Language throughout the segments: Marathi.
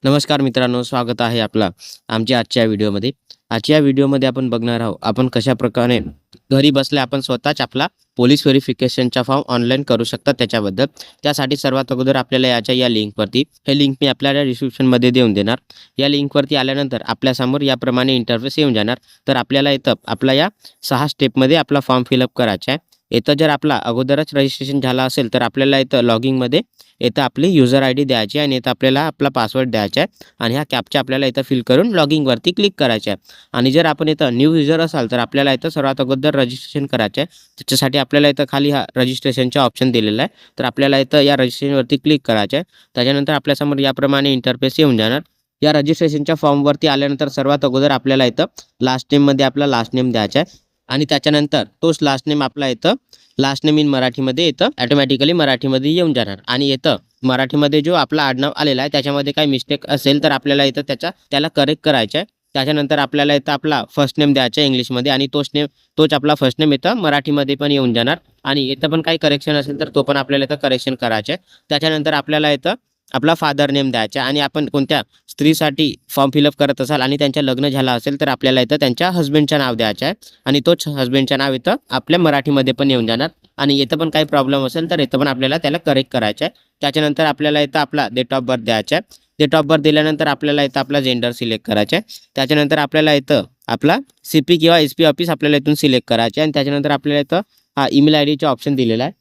नमस्कार मित्रांनो, स्वागत आहे आपला आमच्या आजच्या व्हिडिओमध्ये. आजच्या व्हिडिओमध्ये आपण बघणार आहोत, आपण कशाप्रकारे घरी बसल्या आपण स्वतःच आपला पोलीस व्हेरिफिकेशनचा फॉर्म ऑनलाईन करू शकता त्याच्याबद्दल. त्यासाठी सर्वात अगोदर आपल्याला या लिंकवरती, हे लिंक मी आपल्याला डिस्क्रिप्शनमध्ये देऊन देणार. या लिंकवरती आल्यानंतर आपल्यासमोर याप्रमाणे इंटरफेस येऊन जाणार. तर आपल्याला इथं आपला या 6 स्टेपमध्ये आपला फॉर्म फिलअप करायचा आहे. इथं जर आपला अगोदरच रजिस्ट्रेशन झाला असेल तर आपल्याला इथं लॉगिंगमध्ये इथं आपली युजर आय डी द्यायची आणि इथं आपल्याला आपला पासवर्ड द्यायचा आहे आणि ह्या कॅपचा आपल्याला इथं फिल करून लॉगिंगवरती क्लिक करायचं आहे. आणि जर आपण इथं न्यू युजर असाल तर आपल्याला इथं सर्वात अगोदर रजिस्ट्रेशन करायचं आहे. त्याच्यासाठी आपल्याला इथं खाली हा रजिस्ट्रेशनचा ऑप्शन दिलेला आहे. तर आपल्याला इथं या रजिस्ट्रेशनवरती क्लिक करायचं आहे. त्याच्यानंतर आपल्यासमोर याप्रमाणे इंटरफेस येऊन जाणार. या रजिस्ट्रेशनच्या फॉर्मवरती आल्यानंतर सर्वात अगोदर आपल्याला इथं लास्ट नेममध्ये आपला लास्ट नेम द्यायचा आहे आणि त्याच्यानंतर तोच लास्ट नेम आपला इथं लास्ट नेम इन मराठीमध्ये इथं ऑटोमॅटिकली मराठीमध्ये येऊन जाणार. आणि इथं मराठीमध्ये जो आपला आडनाव आलेला आहे त्याच्यामध्ये काही मिस्टेक असेल तर आपल्याला इथं त्याला करेक्ट करायचं आहे. त्याच्यानंतर आपल्याला इथं आपला फर्स्ट नेम द्यायचा आहे इंग्लिशमध्ये आणि तोच आपला फर्स्ट नेम इथं मराठीमध्ये पण येऊन जाणार. आणि इथं पण काही करेक्शन असेल तर तो पण आपल्याला इथं करेक्शन करायचं आहे. त्याच्यानंतर आपल्याला इथं आपला फादर नेम द्यायचा आणि आपण कोणत्या स्त्रीसाठी फॉर्म फिलअप करत असाल आणि त्यांचं लग्न झालं असेल तर आपल्याला इथं त्यांच्या हस्बंडचं नाव द्यायचं आहे आणि तोच हस्बंडचं नाव इथं आपल्या मराठीमध्ये पण येऊन जाणार. आणि इथं पण काही प्रॉब्लेम असेल तर इथं पण आपल्याला त्याला करेक्ट करायचं आहे. त्याच्यानंतर आपल्याला इथं आपला डेट ऑफ बर्थ द्यायचा आहे. डेट ऑफ बर्थ दिल्यानंतर आपल्याला इथं आपला जेंडर सिलेक्ट करायचा आहे. त्याच्यानंतर आपल्याला इथं आपला CP किंवा SP ऑफिस आपल्याला इथून सिलेक्ट करायचे आहे. आणि त्याच्यानंतर आपल्याला इथं हा ईमेल आय डीचा ऑप्शन दिलेला आहे.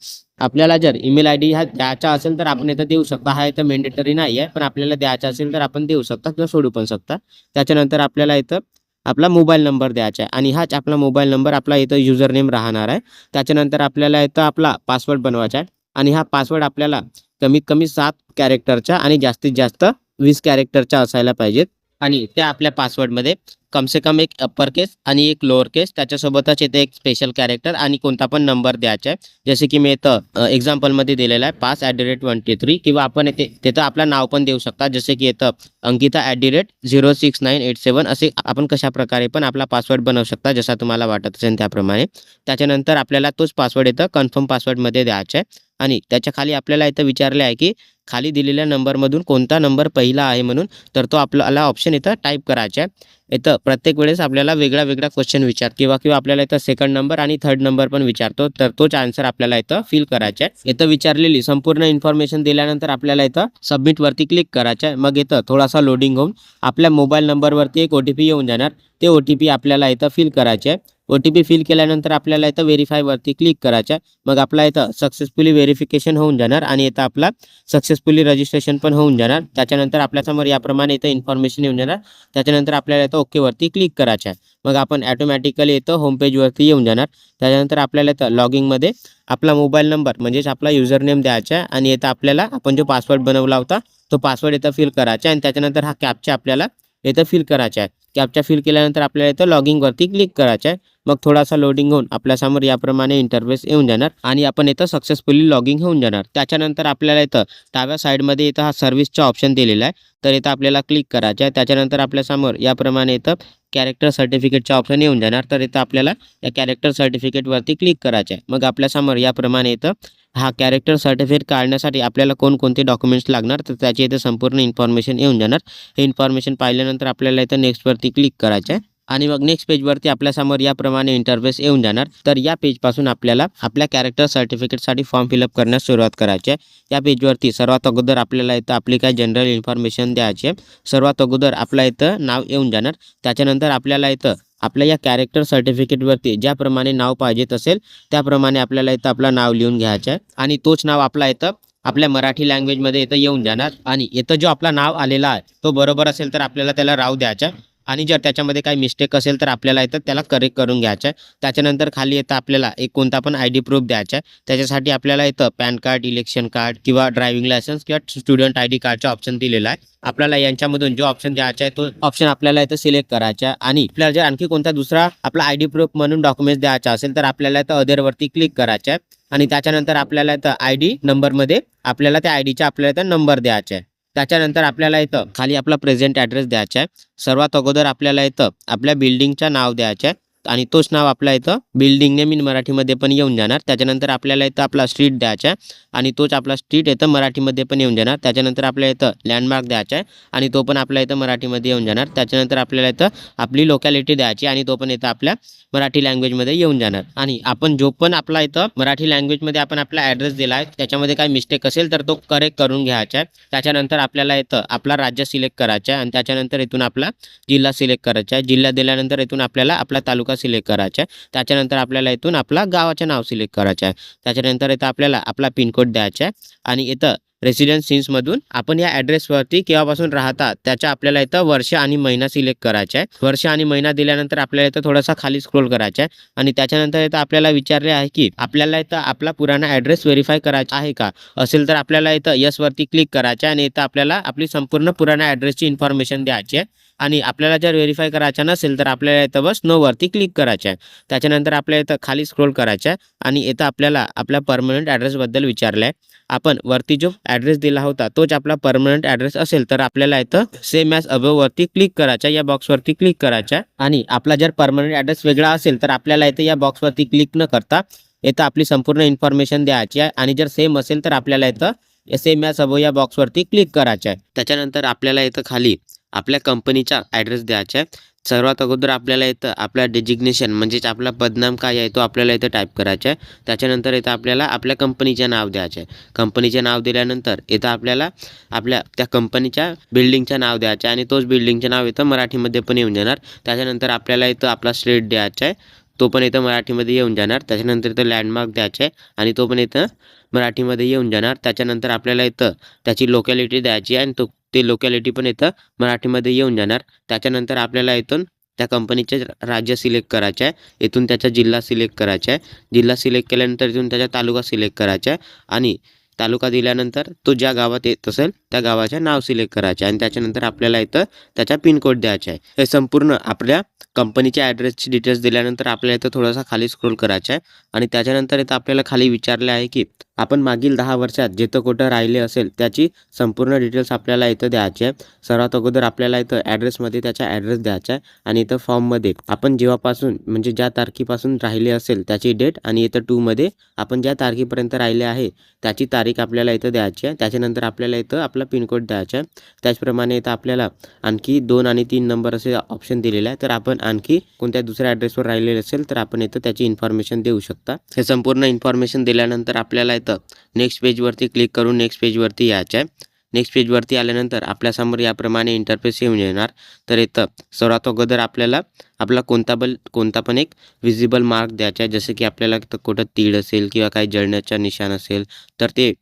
आपल्याला जर ईमेल आय डी हा द्यायचा असेल तर आपण इथं देऊ शकता. हा इथं मॅन्डेटरी नाही आहे, पण आपल्याला द्यायचा असेल तर आपण देऊ शकता किंवा सोडू पण शकता. त्याच्यानंतर आपल्याला इथं आपला मोबाईल नंबर द्यायचा आहे आणि हाच आपला मोबाईल नंबर आपला इथं युजर नेम राहणार आहे. त्याच्यानंतर आपल्याला इथं आपला पासवर्ड बनवायचा आहे आणि हा पासवर्ड आपल्याला कमीत कमी 7 कॅरेक्टरचा आणि जास्तीत जास्त 20 कॅरेक्टरचा असायला पाहिजेत. आणि त्या आपल्या पासवर्डमध्ये कम से कम एक अप्पर केस आणि एक लोअर केस त्याच्यासोबतच इथे एक स्पेशल कॅरेक्टर आणि कोणता पण नंबर द्यायचा आहे. जसे की मी इथं एक्झाम्पलमध्ये दिलेला आहे 5@123 किंवा आपण तिथं आपलं नाव पण देऊ शकता. जसे की इथं अंकिता @06987 असे आपण कशा प्रकारे पण आपला पासवर्ड बनवू शकता जसा तुम्हाला वाटत असेल त्याप्रमाणे. त्याच्यानंतर आपल्याला तोच पासवर्ड इथं कन्फर्म पासवर्डमध्ये द्यायचा आहे आणि त्याच्या खाली आपल्याला इथं विचारले आहे की खाली दिलेल्या नंबरमधून कोणता नंबर पहिला आहे म्हणून. तर तो आपल्याला ऑप्शन इथं टाईप करायचा आहे. इथं प्रत्येक वेळेस आपल्याला वेगळा क्वेश्चन किंवा आपल्याला इथं सेकंड नंबर आणि थर्ड नंबर पण विचारतो. तर तोच आन्सर आपल्याला इथं फिल करायचा आहे. इथं विचारलेली संपूर्ण इन्फॉर्मेशन दिल्यानंतर आपल्याला इथं सबमिटवरती क्लिक करायचं आहे. मग इथं थोडासा लोडिंग होऊन आपल्या मोबाईल नंबरवरती एक OTP येऊन जाणार. ते OTP आपल्याला इथं फिल करायचे आहे. OTP फिल केल्यानंतर आपल्याला इथं व्हेरीफायवरती क्लिक करायचं आहे. मग आपला इथं सक्सेसफुली व्हेरिफिकेशन होऊन जाणार आणि इथं आपला सक्सेसफुली रजिस्ट्रेशन पण होऊन जाणार. त्याच्यानंतर आपल्यासमोर याप्रमाणे इथं इन्फॉर्मेशन येऊन जाणार. त्याच्यानंतर आपल्याला इथं ओकेवरती क्लिक करायचं आहे. मग आपण ऑटोमॅटिकली इथं होम पेजवरती येऊन जाणार. त्याच्यानंतर आपल्याला इथं लॉगिंगमध्ये आपला मोबाईल नंबर म्हणजेच आपला युजर नेम द्यायचा आहे आणि इथं आपल्याला आपण जो पासवर्ड बनवला होता तो पासवर्ड इथं फिल करायचा आहे आणि त्याच्यानंतर हा कॅप्चा आपल्याला इथं फिल करायचा आहे. कॅप्चा फिल केल्यानंतर आपल्याला इथं लॉगिंगवरती क्लिक करायचं आहे. मग थोडासा लोडिंग होऊन आपल्यासमोर याप्रमाणे इंटरफेस येऊन जाणार आणि आपण इथं सक्सेसफुली लॉगिंग होऊन जाणार. त्याच्यानंतर आपल्याला इथं डाव्या साईडमध्ये इथं हा सर्व्हिसचा ऑप्शन दिलेला आहे. तर इथं आपल्याला क्लिक करायचं आहे. त्याच्यानंतर आपल्यासमोर याप्रमाणे इथं कॅरेक्टर सर्टिफिकेटचा ऑप्शन येऊन जाणार. तर इथं आपल्याला या कॅरेक्टर सर्टिफिकेटवरती क्लिक करायचं आहे. मग आपल्यासमोर याप्रमाणे इथं हा कॅरेक्टर सर्टिफिकेट काढण्यासाठी आपल्याला कोणकोणते डॉक्युमेंट्स लागणार तर त्याची इथं संपूर्ण इन्फॉर्मेशन येऊन जाणार. हे इन्फॉर्मेशन पाहिल्यानंतर आपल्याला इथं नेक्स्टवरती क्लिक करायचं आहे आणि मग नेक्स्ट पेजवरती आपल्यासमोर याप्रमाणे इंटरफेस येऊन जाणार. तर या पेजपासून आपल्याला आपल्या कॅरेक्टर सर्टिफिकेटसाठी फॉर्म फिलअप करण्यास सुरुवात करायची आहे. या पेजवरती सर्वात अगोदर आपल्याला इथं आपली काय जनरल इन्फॉर्मेशन द्यायची आहे. सर्वात अगोदर आपल्या इथं नाव येऊन जाणार. त्याच्यानंतर आपल्याला इथं आपल्या या कॅरेक्टर सर्टिफिकेटवरती ज्याप्रमाणे नाव पाहिजेत असेल त्याप्रमाणे आपल्याला इथं आपलं नाव लिहून घ्यायचं आहे आणि तोच नाव आपला इथं आपल्या मराठी लँग्वेजमध्ये इथं येऊन जाणार. आणि इथं जो आपला नाव आलेला आहे तो बरोबर असेल तर आपल्याला त्याला राव द्यायचा आहे आणि जर त्याच्यामध्ये काही मिस्टेक असेल तर आपल्याला इथं त्याला करेक्ट करून घ्यायचं आहे. त्याच्यानंतर खाली इथं आपल्याला एक कोणता पण ID प्रूफ द्यायचा आहे. त्याच्यासाठी आपल्याला इथं पॅन कार्ड, इलेक्शन कार्ड किंवा ड्रायव्हिंग लायसन्स किंवा स्टुडंट ID कार्डचा ऑप्शन दिलेला आहे. आपल्याला यांच्यामधून जो ऑप्शन द्यायचा आहे तो ऑप्शन आपल्याला इथं सिलेक्ट करायचा आहे. आणि आपल्याला जर आणखी कोणता दुसरा आपला ID प्रूफ म्हणून डॉक्युमेंट्स द्यायचा असेल तर आपल्याला इथं अदरवरती क्लिक करायचं आहे आणि त्याच्यानंतर आपल्याला इथं ID नंबरमध्ये आपल्याला त्या IDचा आपल्याला इथं नंबर द्यायचा आहे. त्याच्यानंतर आपल्याला इथं खाली आपला प्रेझेंट ॲड्रेस द्यायचा आहे. सर्वात अगोदर आपल्याला इथं आपल्या बिल्डिंगचं नाव द्यायचं आहे. आणि तोच नाव आपल्या इथं बिल्डिंग नेम इन मराठीमध्ये पण येऊन जाणार. त्याच्यानंतर आपल्याला इथं आपला स्ट्रीट द्यायचा आहे आणि तोच आपला स्ट्रीट इथं मराठीमध्ये पण येऊन जाणार. त्याच्यानंतर आपल्या इथं लँडमार्क द्यायचा आहे आणि तो पण आपल्या इथं मराठीमध्ये येऊन जाणार. त्याच्यानंतर आपल्याला इथं आपली लोकॅलिटी द्यायची आणि तो पण इथं आपल्या मराठी लँग्वेजमध्ये येऊन जाणार. आणि आपण जो पण आपला इथं मराठी लँग्वेजमध्ये आपण आपला ॲड्रेस दिला आहे त्याच्यामध्ये काही मिस्टेक असेल तर तो करेक्ट करून घ्यायचा आहे. त्याच्यानंतर आपल्याला इथं आपला राज्य सिलेक्ट करायचा आहे आणि त्याच्यानंतर इथून आपला जिल्हा सिलेक्ट करायचा आहे. जिल्हा दिल्यानंतर इथून आपल्याला आपला तालुका सिलेक्ट करायचा आहे. त्याच्यानंतर आपल्याला इथून आपला गावाचं नाव सिलेक्ट करायचं आहे. त्याच्यानंतर इथं आपल्याला आपला पिनकोड द्यायचा आहे आणि इथं रेसिडेन्स सिन्समधून आपण या ॲड्रेसवरती केव्हापासून राहतात त्याच्या आपल्याला इथं वर्ष आणि महिना सिलेक्ट करायचा आहे. वर्ष आणि महिना दिल्यानंतर आपल्याला इथं थोडासा खाली स्क्रोल करायचा आहे आणि त्याच्यानंतर इथं आपल्याला विचारले आहे की आपल्याला इथं आपला पुराणा ॲड्रेस व्हेरीफाय करायचा आहे का. असेल तर आपल्याला इथं यसवरती क्लिक करायचं आहे आणि इथं आपल्याला आपली संपूर्ण पुराणा ॲड्रेसची इन्फॉर्मेशन द्यायची आहे. आणि आपल्याला जर व्हेरीफाय करायचं नसेल तर आपल्याला इथं बस नोवरती क्लिक करायचं आहे. त्याच्यानंतर आपल्याला इथं खाली स्क्रोल करायचं आहे आणि इथं आपल्याला आपल्या परमनंट ॲड्रेसबद्दल विचारलं आहे. आपण वरती जो ॲड्रेस दिला होता तोच आपला परमनंट ॲड्रेस असेल तर आपल्याला इथं सेम ॲज अबव वरती क्लिक करायचं, या बॉक्सवरती क्लिक करायचं. आणि आपला जर परमनंट ॲड्रेस वेगळा असेल तर आपल्याला इथं या बॉक्सवरती क्लिक न करता इथं आपली संपूर्ण इन्फॉर्मेशन द्यायची आहे आणि जर सेम असेल तर आपल्याला इथं सेम ॲज अबव या बॉक्सवरती क्लिक करायचं आहे. त्याच्यानंतर आपल्याला इथं खाली आपल्या कंपनीचा ॲड्रेस द्यायचा आहे. सर्वात अगोदर आपल्याला इथं आपला डेजिग्नेशन म्हणजेच आपला पदनाम काय आहे तो आपल्याला इथं टाईप करायचा आहे. त्याच्यानंतर इथं आपल्याला आपल्या कंपनीचे नाव द्यायचे आहे. कंपनीचे नाव दिल्यानंतर इथं आपल्याला आपल्या त्या कंपनीच्या बिल्डिंगचं नाव द्यायचं आहे आणि तोच बिल्डिंगचं नाव इथं मराठीमध्ये पण येऊन जाणार. त्याच्यानंतर आपल्याला इथं आपला स्ट्रीट द्यायचा आहे, तो पण इथं मराठीमध्ये येऊन जाणार. त्याच्यानंतर इथं लँडमार्क द्यायचा आहे आणि तो पण इथं मराठीमध्ये येऊन जाणार. त्याच्यानंतर आपल्याला इथं त्याची लोकॅलिटी द्यायची आहे आणि ते लोकॅलिटी पण इथं मराठीमध्ये येऊन जाणार. त्याच्यानंतर आपल्याला इथून त्या कंपनीचे राज्य सिलेक्ट करायचं आहे, इथून त्याचा जिल्हा सिलेक्ट करायचा आहे. जिल्हा सिलेक्ट केल्यानंतर इथून त्याचा तालुका सिलेक्ट करायचा आहे आणि तालुका दिल्यानंतर तो ज्या गावात येत असेल त्या गावाचे नाव सिलेक्ट करायचे आणि त्याच्यानंतर आपल्याला इथं त्याचा पिनकोड द्यायचा आहे. हे संपूर्ण आपल्या कंपनीच्या ॲड्रेसची डिटेल्स दिल्यानंतर आपल्याला इथं थोडासा खाली स्क्रोल करायचा आहे आणि त्याच्यानंतर इथं आपल्याला खाली विचारले आहे की आपण मागील 10 वर्षात जिथं कुठं राहिले असेल त्याची संपूर्ण डिटेल्स आपल्याला इथं द्यायची आहे. सर्वात अगोदर आपल्याला इथं ॲड्रेसमध्ये त्याचा ॲड्रेस द्यायचा आहे आणि इथं फॉर्ममध्ये आपण जेव्हापासून म्हणजे ज्या तारखेपासून राहिले असेल त्याची डेट आणि इथं 2 मध्ये आपण ज्या तारखेपर्यंत राहिले आहे त्याची तारीख आपल्याला इथं द्यायची आहे. त्याच्यानंतर आपल्याला इथं आपला पिनकोड द्यायचा आहे. त्याचप्रमाणे इथं आपल्याला आणखी 2 आणि 3 नंबर असे ऑप्शन दिलेले आहे. तर आपण आणखी कोणत्या दुसऱ्या ॲड्रेसवर राहिलेले असेल तर आपण इथं त्याची इन्फॉर्मेशन देऊ शकता. हे संपूर्ण इन्फॉर्मेशन दिल्यानंतर आपल्याला इथं नेक्स्ट पेजवरती क्लिक करून नेक्स्ट पेजवरती यायचं आहे. नेक्स्ट पेजवरती आल्यानंतर आपल्यासमोर याप्रमाणे इंटरफेस येऊन येणार. तर इथं सर्वात अगोदर आपल्याला आपला कोणता पण एक विजिबल मार्क द्यायचा आहे. जसं की आपल्याला कुठं तीळ असेल किंवा काही जळण्याचा निशाण असेल तर ते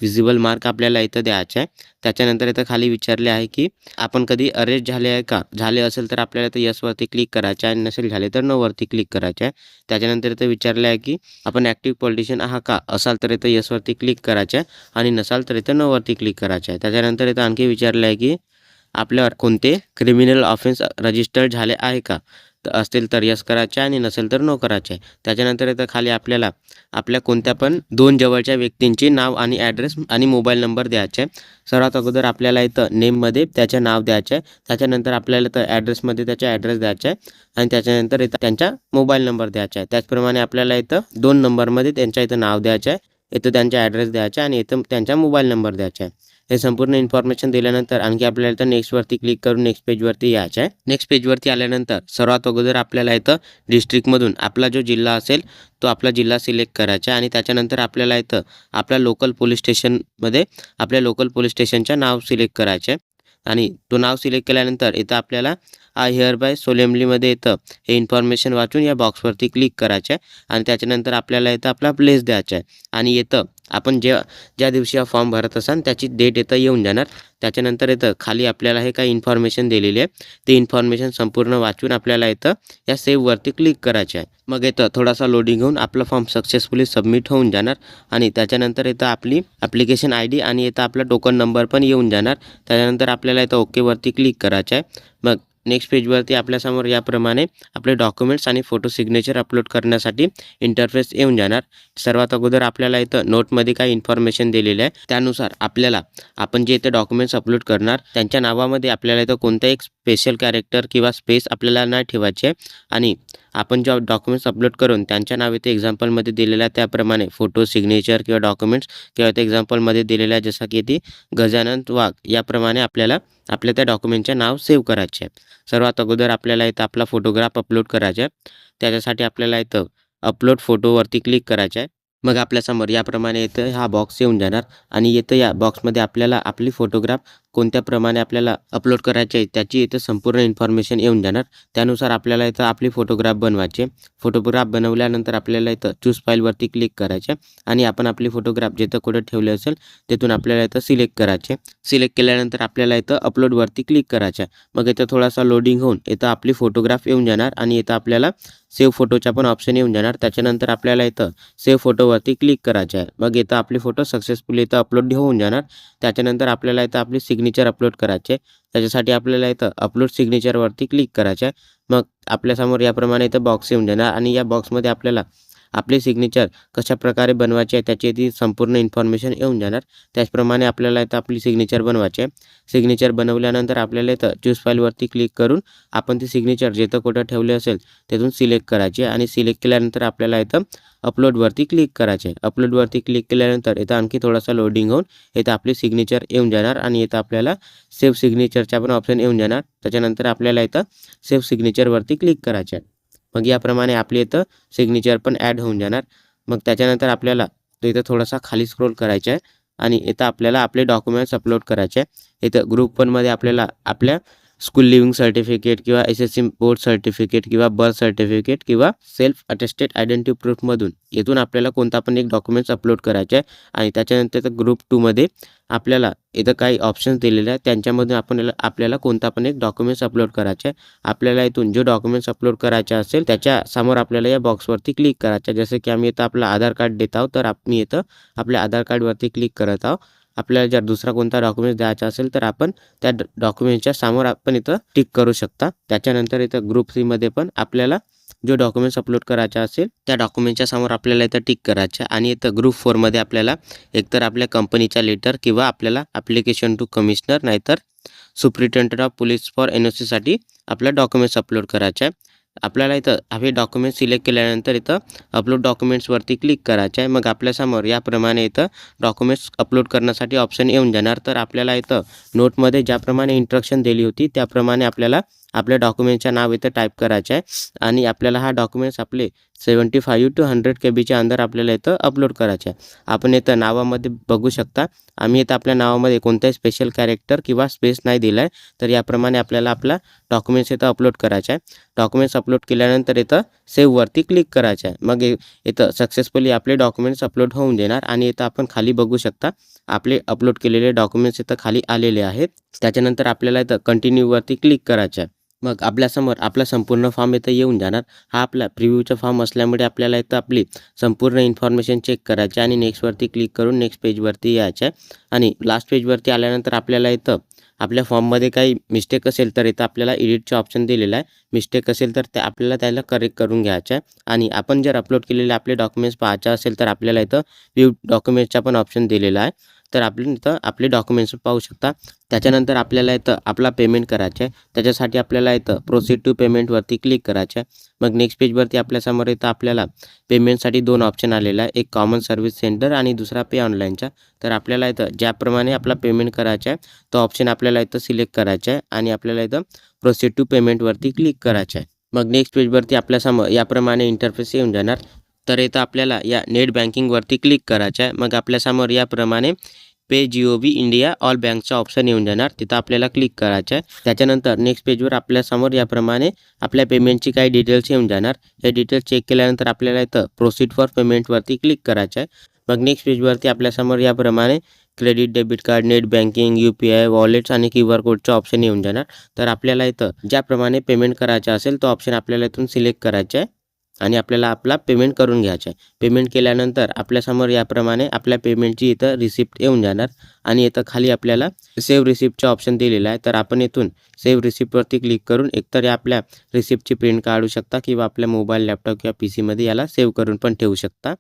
विजिबल मार्क आपल्याला इथं द्यायचा आहे. त्याच्यानंतर इथं खाली विचारले आहे की आपण कधी अरेस्ट झाले आहे का. झाले असेल तर आपल्याला इथं यसवरती क्लिक करायचं आहे आणि नसेल झाले तर नोवरती क्लिक करायचं आहे. त्याच्यानंतर इथं विचारले आहे की आपण ॲक्टिव्ह पॉलिटिशियन आहात का. असाल तर इथं यसवरती क्लिक करायचं आहे आणि नसाल तर इथं नोवरती क्लिक करायचं आहे. त्याच्यानंतर इथं आणखी विचारले आहे की आपल्यावर कोणते क्रिमिनल ऑफेन्स रजिस्टर्ड झाले आहे का. असतील तर यस करायचे आणि नसेल तर नो करायचे. त्याच्यानंतर इथं खाली आपल्याला आपल्या कोणत्या पण 2 जवळच्या व्यक्तींचे नाव आणि ॲड्रेस आणि मोबाईल नंबर द्यायचे. सर्वात अगोदर आपल्याला इथं नेममध्ये त्याचे नाव द्यायचे आहे. त्याच्यानंतर आपल्याला इथं ॲड्रेसमध्ये त्याचा ॲड्रेस द्यायचा आहे आणि त्याच्यानंतर इथं त्यांचा मोबाईल नंबर द्यायचा आहे. त्याचप्रमाणे आपल्याला इथं 2 नंबरमध्ये त्यांच्या इथं नाव द्यायचं आहे, इथं त्यांचा ॲड्रेस द्यायचा आहे आणि इथं त्यांचा मोबाईल नंबर द्यायचा आहे. हे संपूर्ण इन्फॉर्मेशन दिल्यानंतर आणखी आपल्याला इथं नेक्स्टवरती क्लिक करून नेक्स्ट पेजवरती यायचं आहे. नेक्स्ट पेजवरती आल्यानंतर सर्वात अगोदर आपल्याला इथं डिस्ट्रिक्टमधून आपला जो जिल्हा असेल तो आपला जिल्हा सिलेक्ट करायचा आहे आणि त्याच्यानंतर आपल्याला इथं आपल्या लोकल पोलीस स्टेशनमध्ये आपल्या लोकल पोलीस स्टेशनचं नाव सिलेक्ट करायचं आहे आणि तो नाव सिलेक्ट केल्यानंतर इथं आपल्याला हिअर बाय सोलेमलीमध्ये इथं हे इन्फॉर्मेशन वाचून या बॉक्सवरती क्लिक करायचं आहे आणि त्याच्यानंतर आपल्याला इथं आपला प्लेस द्यायचा आहे आणि इथं आपण ज्या दिवशी हा फॉर्म भरत असाल त्याची डेट इथं येऊन जाणार. त्याच्यानंतर इथं खाली आपल्याला हे काही इन्फॉर्मेशन दिलेली आहे ते इन्फॉर्मेशन संपूर्ण वाचून आपल्याला इथं या सेव्हवरती क्लिक करायचे आहे. मग इथं थोडासा लोडिंग होऊन आपला फॉर्म सक्सेसफुली सबमिट होऊन जाणार आणि त्याच्यानंतर इथं आपली ॲप्लिकेशन ID आणि इथं आपला टोकन नंबर पण येऊन जाणार. त्याच्यानंतर आपल्याला इथं ओकेवरती क्लिक करायचं आहे. मग नेक्स्ट पेजवरती आपल्यासमोर याप्रमाणे आपले डॉक्युमेंट्स आणि फोटो सिग्नेचर अपलोड करण्यासाठी इंटरफेस येऊन जाणार. सर्वात अगोदर आपल्याला इथं नोटमध्ये काही इन्फॉर्मेशन दिलेलं आहे त्यानुसार आपल्याला आपण जे इथं डॉक्युमेंट्स अपलोड करणार त्यांच्या नावामध्ये आपल्याला इथं कोणतं एक स्पेशल कॅरेक्टर किंवा स्पेस आपल्याला नाही ठेवायचे आणि आपण जे डॉक्युमेंट्स अपलोड करून त्यांच्या नाव इथे एक्झाम्पलमध्ये दिलेल्या त्याप्रमाणे फोटो, सिग्नेचर किंवा डॉक्युमेंट्स किंवा इथे एक्झाम्पलमध्ये दिलेल्या जसं की ती गजानन वाघ याप्रमाणे आपल्याला आपल्या त्या डॉक्युमेंटचे नाव सेव्ह करायचे आहे. सर्वात अगोदर आपल्याला इथं आपला फोटोग्राफ अपलोड करायचा आहे. त्याच्यासाठी आपल्याला इथं अपलोड फोटोवरती क्लिक करायचं आहे. मग आपल्यासमोर याप्रमाणे इथं हा बॉक्स येऊन जाणार आणि इथं या बॉक्समध्ये आपल्याला आपली फोटोग्राफ कोणत्याप्रमाणे आपल्याला अपलोड करायचे आहे त्याची इथं संपूर्ण इन्फॉर्मेशन येऊन जाणार. त्यानुसार आपल्याला इथं आपली फोटोग्राफ बनवायचे. फोटोग्राफ बनवल्यानंतर आपल्याला इथं चूज फाईलवरती क्लिक करायचे आणि आपण आपली फोटोग्राफ जिथं कुठं ठेवले असेल तिथून आपल्याला इथं सिलेक्ट करायचे. सिलेक्ट केल्यानंतर आपल्याला इथं अपलोडवरती क्लिक करायचं आहे. मग इथं थोडासा लोडिंग होऊन इथं आपली फोटोग्राफ येऊन जाणार आणि इथं आपल्याला सेव्ह फोटोचा पण ऑप्शन येऊन जाणार. त्याच्यानंतर आपल्याला इथं सेव्ह फोटोवरती क्लिक करायचं आहे. मग इथं आपली फोटो सक्सेसफुली इथं अपलोड होऊन जाणार. त्याच्यानंतर आपल्याला इथं आपली सिग्नेचर अपलोड करायचे. त्याच्यासाठी आपल्याला इथं अपलोड सिग्नेचरवरती क्लिक करायचं आहे. मग आपल्यासमोर याप्रमाणे इथं बॉक्स येऊन जाणार आणि या बॉक्समध्ये आपल्याला आपली सिग्नेचर कशाप्रकारे बनवायची आहे त्याची ती संपूर्ण इन्फॉर्मेशन येऊन जाणार. त्याचप्रमाणे आपल्याला इथं आपली सिग्नेचर बनवायची आहे. सिग्नेचर बनवल्यानंतर आपल्याला इथं चूज फाईलवरती क्लिक करून आपण ती सिग्नेचर जिथं कुठं ठेवले असेल तिथून सिलेक्ट करायची आणि सिलेक्ट केल्यानंतर आपल्याला इथं अपलोडवरती क्लिक करायचे. अपलोडवरती क्लिक केल्यानंतर इथं आणखी थोडासा लोडिंग होऊन इथं आपली सिग्नेचर येऊन जाणार आणि इथं आपल्याला सेव्ह सिग्नेचरचा पण ऑप्शन येऊन जाणार. त्याच्यानंतर आपल्याला इथं सेव्ह सिग्नेचरवरती क्लिक करायचे आहे. मग याप्रमाणे आपली इथं सिग्नेचर पण ॲड होऊन जाणार. मग त्याच्यानंतर आपल्याला इथं थोडासा खाली स्क्रोल करायचं आहे आणि इथं आपल्याला आपले डॉक्युमेंट्स अपलोड करायचे आहे. इथं ग्रुप 1मध्ये आपल्याला आपल्या स्कूल लिव्हिंग सर्टिफिकेट किंवा SSC बोर्ड सर्टिफिकेट किंवा बर्थ सर्टिफिकेट किंवा सेल्फ अटेस्टेड आयडेंटिटी प्रूफमधून इथून आपल्याला कोणता पण एक डॉक्युमेंट्स अपलोड करायचे आहे. आणि त्याच्यानंतर ग्रुप 2मध्ये आपल्याला इथं काही ऑप्शन्स दिलेले आहेत त्यांच्यामधून आपल्याला कोणता पण एक डॉक्युमेंट्स अपलोड करायचे आहे. आपल्याला इथून जो डॉक्युमेंट्स अपलोड करायचे असेल त्याच्या समोर आपल्याला या बॉक्सवरती क्लिक करायचं आहे. जसं की आम्ही इथं आपलं आधार कार्ड देत आहोत तर मी इथं आपल्या आधार कार्डवरती क्लिक करत आहोत. आपल्याला जर दुसरा कोणता डॉक्युमेंट्स द्यायचा असेल तर आपण त्या डॉक्युमेंटच्या समोर आपण इथं टिक करू शकता. त्याच्यानंतर इथं ग्रुप 3मध्ये पण आपल्याला जो डॉक्युमेंट्स अपलोड करायचा असेल त्या डॉक्युमेंटच्या समोर आपल्याला इथं टिक करायचं आणि इथं ग्रुप 4मध्ये आपल्याला एकतर आपल्या कंपनीचा लेटर किंवा आपल्याला ॲप्लिकेशन टू कमिशनर नाहीतर सुप्रिटेंडेंट ऑफ पोलीस फॉर NOCसाठी आपला डॉक्युमेंट्स अपलोड करायचा आहे. आपल्याला इथं हे डॉक्युमेंट सिलेक्ट केल्यानंतर इथं अपलोड डॉक्युमेंट्सवरती क्लिक करायचं आहे. मग आपल्यासमोर याप्रमाणे इथं डॉक्युमेंट्स अपलोड करण्यासाठी ऑप्शन येऊन जाणार. तर आपल्याला इथं नोटमध्ये ज्याप्रमाणे इंस्ट्रक्शन दिली होती त्याप्रमाणे आपल्याला आपल्या डॉक्युमेंटचं नाव इथं टाईप करायचं आहे आणि आपल्याला हा डॉक्युमेंट्स आपले 75 to 100 KBच्या अंदर आपल्याला इथं अपलोड करायचं आहे. आपण इथं नावामध्ये बघू शकता आम्ही इथं आपल्या नावामध्ये कोणताही स्पेशल कॅरेक्टर किंवा स्पेस नाही दिला आहे. तर याप्रमाणे आपल्याला आपला डॉक्युमेंट्स इथं अपलोड करायचा आहे. डॉक्युमेंट्स अपलोड केल्यानंतर इथं सेव्हवरती क्लिक करायचं आहे. मग इथं सक्सेसफुली आपले डॉक्युमेंट्स अपलोड होऊन देणार आणि इथं आपण खाली बघू शकता आपले अपलोड केलेले डॉक्युमेंट्स इथं खाली आलेले आहेत. त्याच्यानंतर आपल्याला इथं कंटिन्यूवरती क्लिक करायचं आहे. मग आपल्यासमोर आपला संपूर्ण फॉर्म इथं येऊन जाणार. हा आपला प्रिव्ह्यूचा फॉर्म असल्यामुळे आपल्याला इथं आपली संपूर्ण इन्फॉर्मेशन चेक करायची आणि नेक्स्टवरती क्लिक करून नेक्स्ट पेजवरती यायचं आहे. आणि लास्ट पेजवरती आल्यानंतर आपल्याला इथं आपल्या फॉर्ममध्ये काही मिस्टेक असेल तर इथं आपल्याला एडिटचा ऑप्शन दिलेला आहे. मिस्टेक असेल तर आपल्याला त्याला करेक्ट करून घ्यायचं आहे. आणि आपण जर अपलोड केलेले आपले डॉक्युमेंट्स पाहायचे असेल तर आपल्याला इथं व्ह्यू डॉक्युमेंट्सचा पण ऑप्शन दिलेला आहे. तर आपण इथं आपले डॉक्युमेंट्स पाहू शकता. त्याच्यानंतर आपल्याला इथं आपला पेमेंट करायचं आहे. त्याच्यासाठी आपल्याला इथं प्रोसीड टू पेमेंटवरती क्लिक करायचं आहे. मग नेक्स्ट पेजवरती आपल्यासमोर इथं आपल्याला पेमेंटसाठी 2 ऑप्शन आलेला आहे. एक कॉमन सर्व्हिस सेंटर आणि दुसरा पे ऑनलाईनचा. तर आपल्याला इथं ज्याप्रमाणे आपला पेमेंट करायचा आहे तो ऑप्शन आपल्याला इथं सिलेक्ट करायचा आहे आणि आपल्याला इथं प्रोसीड टू पेमेंटवरती क्लिक करायचं आहे. मग नेक्स्ट पेजवरती आपल्यासमोर याप्रमाणे इंटरफेस येऊन जाणार. तर इथं आपल्याला या नेट बँकिंगवरती क्लिक करायचं आहे. मग आपल्यासमोर याप्रमाणे पे GOV इंडिया ऑल बँकचा ऑप्शन येऊन जाणार. तिथं आपल्याला क्लिक करायचं आहे. त्याच्यानंतर नेक्स्ट पेजवर आपल्यासमोर याप्रमाणे आपल्या पेमेंटची काही डिटेल्स येऊन जाणार. हे डिटेल्स चेक केल्यानंतर आपल्याला इथं प्रोसीड फॉर पेमेंटवरती क्लिक करायचं आहे. मग नेक्स्ट पेजवरती आपल्यासमोर याप्रमाणे credit, debit card, net banking, UPI, wallets आणि QR कोडचा ऑप्शन येऊन जाणार. तर आपल्याला इथं ज्याप्रमाणे पेमेंट करायचं असेल तो ऑप्शन आपल्याला इथून सिलेक्ट करायचा आहे आणि आपल्याला आपला पेमेंट करून घ्यायचा आहे. पेमेंट केल्यानंतर आपल्यासमोर याप्रमाणे आपल्या पेमेंटची इथं रिसिप्ट येऊन जाणार आणि इथं खाली आपल्याला सेव्ह रिसिप्टचा ऑप्शन दिलेला आहे. तर आपण इथून सेव्ह रिसिप्टवरती क्लिक करून एकतर आपल्या रिसिप्टची प्रिंट काढू शकता किंवा आपल्या मोबाईल, लॅपटॉप किंवा PCमध्ये याला सेव्ह करून पण ठेवू शकता.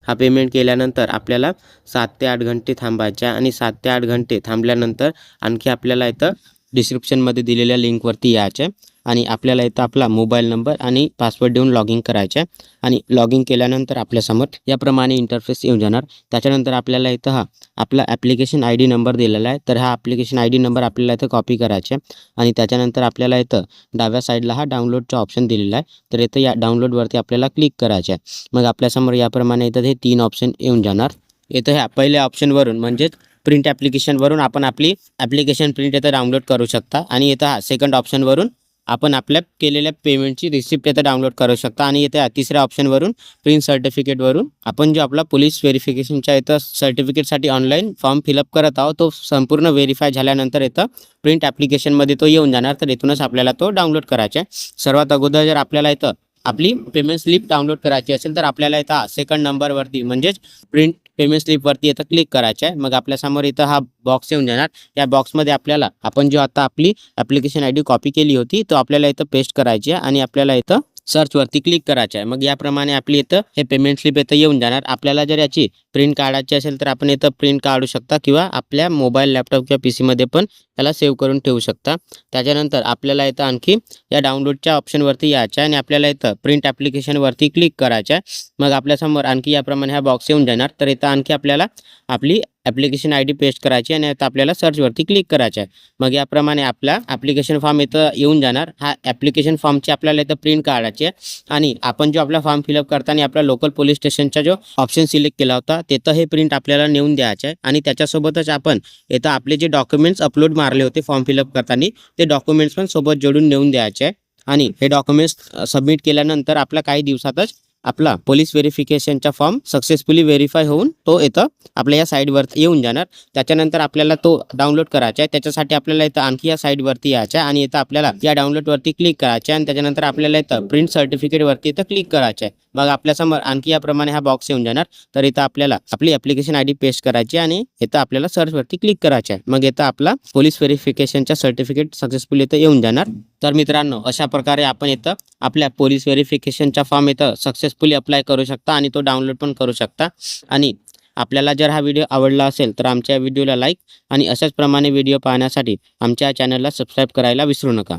हा पेमेंट केल्यानंतर आपल्याला 7 ते 8 घंटे थांबायचे आणि 7 ते 8 घंटे थांबल्यानंतर आणखी आपल्याला इथं डिस्क्रिप्शनमध्ये दिलेल्या लिंकवरती यायचं आहे आणि आपल्याला इथं आपला मोबाईल नंबर आणि पासवर्ड देऊन लॉग इन करायचं आहे आणि लॉग इन केल्यानंतर आपल्यासमोर याप्रमाणे इंटरफेस येऊन जाणार. त्याच्यानंतर आपल्याला इथं हा आपला ॲप्लिकेशन ID नंबर दिलेला आहे, तर हा ॲप्लिकेशन ID नंबर आपल्याला इथं कॉपी करायचा आहे आणि त्याच्यानंतर आपल्याला इथं डाव्या साईडला हा डाउनलोडचा ऑप्शन दिलेला आहे, तर इथं या डाउनलोडवरती आपल्याला क्लिक करायचं आहे. मग आपल्यासमोर याप्रमाणे इथं हे 3 ऑप्शन येऊन जाणार. इथं ह्या पहिल्या ऑप्शनवरून म्हणजेच प्रिंट ॲप्लिकेशनवरून आपण आपली ॲप्लिकेशन प्रिंट इथं डाउनलोड करू शकता आणि इथं हा सेकंड ऑप्शनवरून आपण आपल्या केलेल्या पेमेंटची रिसिप्ट इथं डाउनलोड करू शकता आणि इथं तिसऱ्या ऑप्शनवरून प्रिंट सर्टिफिकेटवरून आपण जो आपला पोलीस व्हेरिफिकेशनच्या इथं सर्टिफिकेटसाठी ऑनलाईन फॉर्म फिलअप करत आहोत तो संपूर्ण व्हेरीफाय झाल्यानंतर इथं प्रिंट ॲप्लिकेशनमध्ये तो येऊन जाणार. तर इथूनच आपल्याला तो डाउनलोड करायचा आहे. सर्वात अगोदर जर आपल्याला इथं आपली पेमेंट स्लिप डाउनलोड करायची असेल तर आपल्याला इथं सेकंड नंबरवरती म्हणजेच प्रिंट पेमेंट स्लिपवरती इथं क्लिक करायचं आहे. मग आपल्यासमोर इथं हा बॉक्स येऊन जाणार. या बॉक्समध्ये आपल्याला आपण जो आता आपली ॲप्लिकेशन ID कॉपी केली होती तो आपल्याला इथं पेस्ट करायची आहे आणि आपल्याला इथं सर्चवरती क्लिक करायचं आहे. मग याप्रमाणे आपली इथं हे पेमेंट स्लिप इथं येऊन जाणार. आपल्याला जर याची प्रिंट काढायची असेल तर आपण इथं प्रिंट काढू शकता किंवा आपल्या मोबाईल, लॅपटॉप किंवा PCमध्ये पण त्याला सेव्ह करून ठेवू शकता. त्याच्यानंतर आपल्याला इथं आणखी या डाउनलोडच्या ऑप्शनवरती यायचं आहे आणि आपल्याला इथं प्रिंट ॲप्लिकेशनवरती क्लिक करायचं आहे. मग आपल्यासमोर आणखी याप्रमाणे हा बॉक्स येऊन जाणार. तर इथं आणखी आपल्याला आपली ॲप्लिकेशन ID पेस्ट करायची आणि आता आपल्याला सर्चवरती क्लिक करायचं आहे. मग याप्रमाणे आपला ॲप्लिकेशन फॉर्म इथं येऊन जाणार. हा ॲप्लिकेशन फॉर्मची आपल्याला इथं प्रिंट काढायची आहे आणि आपण जो आपला फॉर्म फिलअप करताना आपला लोकल पोलीस स्टेशनचा जो ऑप्शन सिलेक्ट केला होता तिथं हे प्रिंट आपल्याला नेऊन द्यायचं आहे आणि त्याच्यासोबतच आपण इथं आपले जे डॉक्युमेंट्स अपलोड मारले होते फॉर्म फिलअप करताना ते डॉक्युमेंट्स पण सोबत जोडून नेऊन द्यायचे आहे आणि हे डॉक्युमेंट्स सबमिट केल्यानंतर आपला काही दिवसातच आपला पोलीस व्हेरिफिकेशनचा फॉर्म सक्सेसफुली व्हेरीफाय होऊन तो इथं आपल्या या साईडवर येऊन जाणार. त्याच्यानंतर आपल्याला तो डाउनलोड करायचा आहे. त्याच्यासाठी आपल्याला इथं आणखी या साईडवरती यायचं आहे आणि इथं आपल्याला या डाउनलोडवरती क्लिक करायचं आहे आणि त्याच्यानंतर आपल्याला इथं प्रिंट सर्टिफिकेटवरती इथं क्लिक करायचं आहे. मग आपल्यासमोर आणखी याप्रमाणे हा बॉक्स येऊन जाणार. तर इथं आपल्याला आपली ॲप्लिकेशन ID पेस्ट करायची आणि इथं आपल्याला सर्चवरती क्लिक करायचं आहे. मग इथं आपला पोलीस व्हेरिफिकेशनचा सर्टिफिकेट सक्सेसफुल इथं येऊन जाणार. तर मित्रांनो, अशा प्रकारे आपण इथं आपल्या पोलीस व्हेरिफिकेशनचा फॉर्म इथं सक्सेसफुली अप्लाय करू शकता आणि तो डाउनलोड पण करू शकता. आणि आपल्याला जर हा व्हिडिओ आवडला असेल तर आमच्या व्हिडिओला लाईक आणि अशाच प्रमाणे व्हिडिओ पाहण्यासाठी आमच्या चॅनलला सबस्क्राईब करायला विसरू नका.